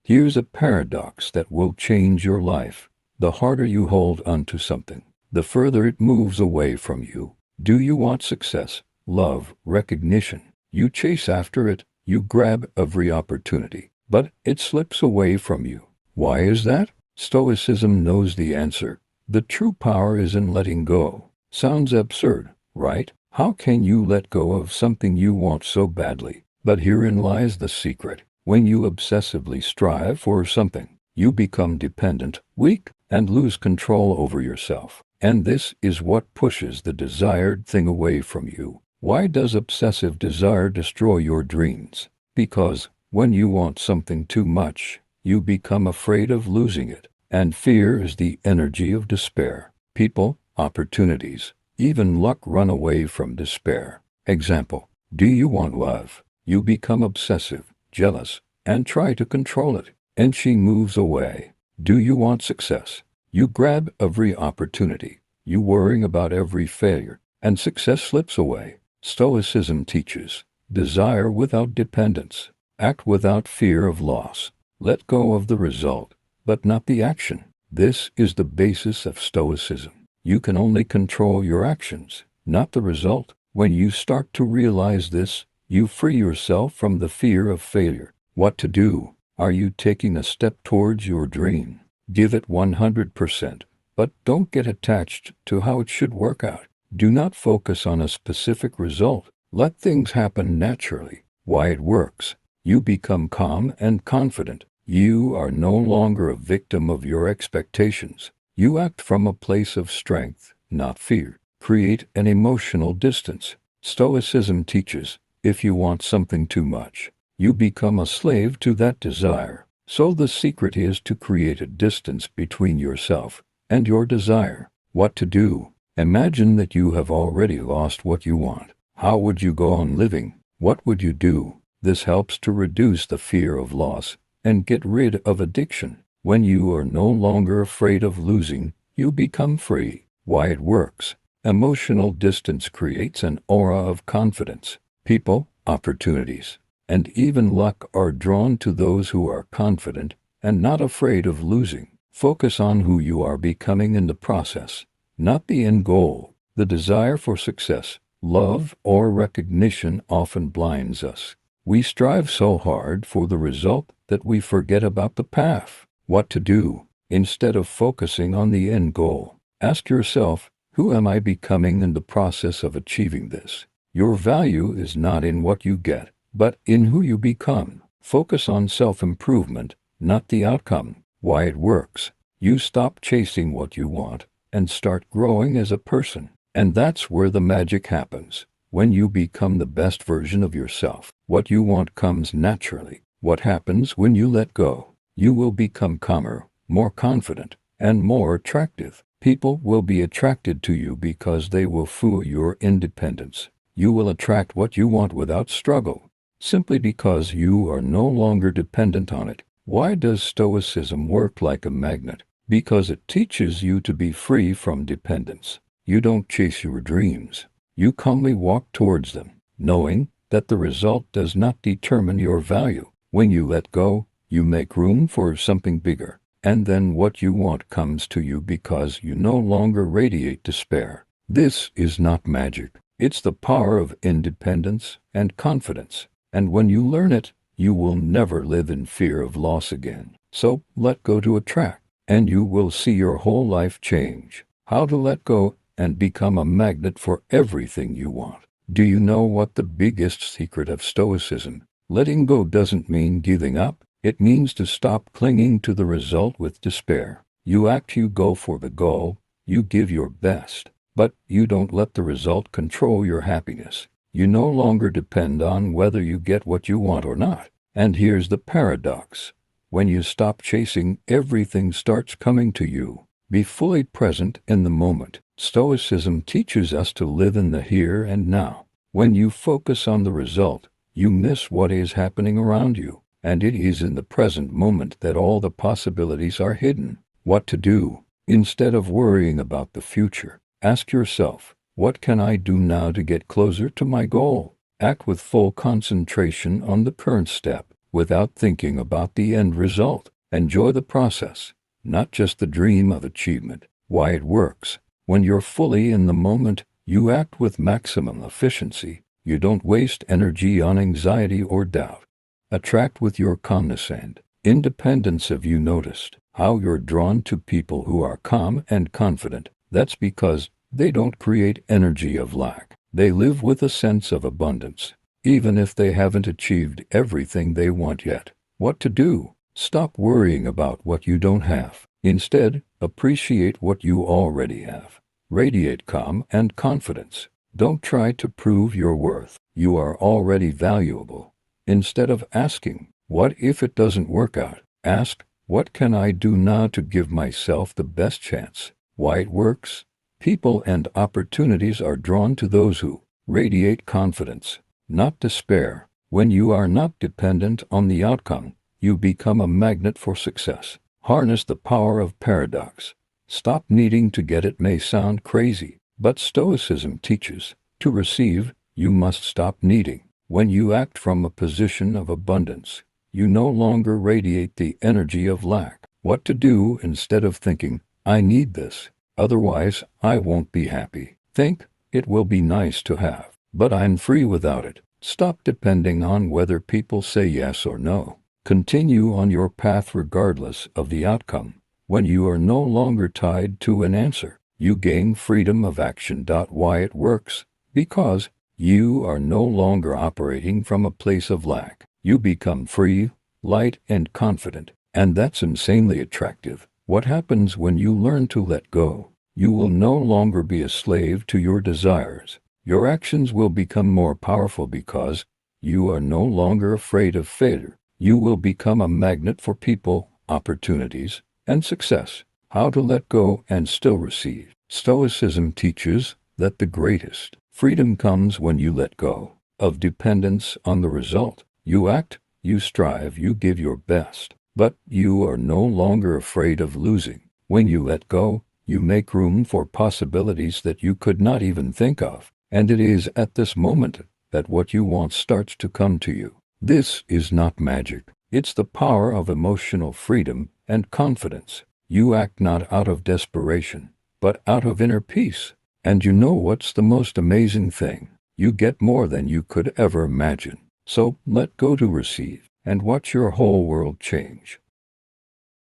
Here's a paradox that will change your life. The harder you hold onto something, the further it moves away from you. Do you want success, love, recognition? You chase after it, you grab every opportunity, but it slips away from you. Why is that? Stoicism knows the answer. The true power is in letting go. Sounds absurd, right? How can you let go of something you want so badly? But herein lies the secret. When you obsessively strive for something, you become dependent, weak, and lose control over yourself. And this is what pushes the desired thing away from you. Why does obsessive desire destroy your dreams? Because when you want something too much, you become afraid of losing it. And fear is the energy of despair. People, opportunities, even luck run away from despair. Example: do you want love? You become obsessive, jealous, and try to control it, and she moves away. Do you want success? You grab every opportunity, you worrying about every failure, and success slips away. Stoicism teaches: desire without dependence, act without fear of loss. Let go of the result, but not the action. This is the basis of Stoicism. You can only control your actions, not the result. When you start to realize this, you free yourself from the fear of failure. What to do? Are you taking a step towards your dream? Give it 100%, but don't get attached to how it should work out. Do not focus on a specific result. Let things happen naturally. Why it works? You become calm and confident. You are no longer a victim of your expectations. You act from a place of strength, not fear. Create an emotional distance. Stoicism teaches: if you want something too much, you become a slave to that desire. So the secret is to create a distance between yourself and your desire. What to do? Imagine that you have already lost what you want. How would you go on living? What would you do? This helps to reduce the fear of loss and get rid of addiction. When you are no longer afraid of losing, you become free. Why it works? Emotional distance creates an aura of confidence. People, opportunities, and even luck are drawn to those who are confident and not afraid of losing. Focus on who you are becoming in the process, not the end goal. The desire for success, love, or recognition often blinds us. We strive so hard for the result that we forget about the path. What to do? Instead of focusing on the end goal, ask yourself, who am I becoming in the process of achieving this? Your value is not in what you get, but in who you become. Focus on self-improvement, not the outcome. Why it works? You stop chasing what you want and start growing as a person. And that's where the magic happens. When you become the best version of yourself, what you want comes naturally. What happens when you let go? You will become calmer, more confident, and more attractive. People will be attracted to you because they will feel your independence. You will attract what you want without struggle, simply because you are no longer dependent on it. Why does Stoicism work like a magnet? Because it teaches you to be free from dependence. You don't chase your dreams. You calmly walk towards them, knowing that the result does not determine your value. When you let go, you make room for something bigger, and then what you want comes to you because you no longer radiate despair. This is not magic. It's the power of independence and confidence. And when you learn it, you will never live in fear of loss again. So let go to attract, and you will see your whole life change. How to let go and become a magnet for everything you want. Do you know what the biggest secret of Stoicism? Letting go doesn't mean giving up. It means to stop clinging to the result with despair. You act, you go for the goal, you give your best, but you don't let the result control your happiness. You no longer depend on whether you get what you want or not. And here's the paradox. When you stop chasing, everything starts coming to you. Be fully present in the moment. Stoicism teaches us to live in the here and now. When you focus on the result, you miss what is happening around you, and it is in the present moment that all the possibilities are hidden. What to do? Instead of worrying about the future, ask yourself, what can I do now to get closer to my goal? Act with full concentration on the current step. without thinking about the end result. Enjoy the process, not just the dream of achievement. Why it works. When you're fully in the moment, you act with maximum efficiency. You don't waste energy on anxiety or doubt. Attract with your calmness and independence. Have you noticed how you're drawn to people who are calm and confident? That's because they don't create energy of lack. They live with a sense of abundance, even if they haven't achieved everything they want yet. What to do? Stop worrying about what you don't have. Instead, appreciate what you already have. Radiate calm and confidence. Don't try to prove your worth. You are already valuable. Instead of asking, what if it doesn't work out? Ask, what can I do now to give myself the best chance? Why it works? People and opportunities are drawn to those who radiate confidence, not despair. When you are not dependent on the outcome, you become a magnet for success. Harness the power of paradox. Stop needing to get. It may sound crazy, but Stoicism teaches, to receive, you must stop needing. When you act from a position of abundance, you no longer radiate the energy of lack. What to do? Instead of thinking, I need this, otherwise I won't be happy, think, it will be nice to have, but I'm free without it. Stop depending on whether people say yes or no. Continue on your path regardless of the outcome. When you are no longer tied to an answer, you gain freedom of action. Why it works? Because you are no longer operating from a place of lack. You become free, light, and confident, and that's insanely attractive. What happens when you learn to let go? You will no longer be a slave to your desires. Your actions will become more powerful because you are no longer afraid of failure. You will become a magnet for people, opportunities, and success. How to let go and still receive. Stoicism teaches that the greatest freedom comes when you let go of dependence on the result. You act, you strive, you give your best, but you are no longer afraid of losing. When you let go, you make room for possibilities that you could not even think of, and it is at this moment that what you want starts to come to you. This is not magic. It's the power of emotional freedom and confidence. You act not out of desperation, but out of inner peace. And you know what's the most amazing thing? You get more than you could ever imagine. So let go to receive and watch your whole world change.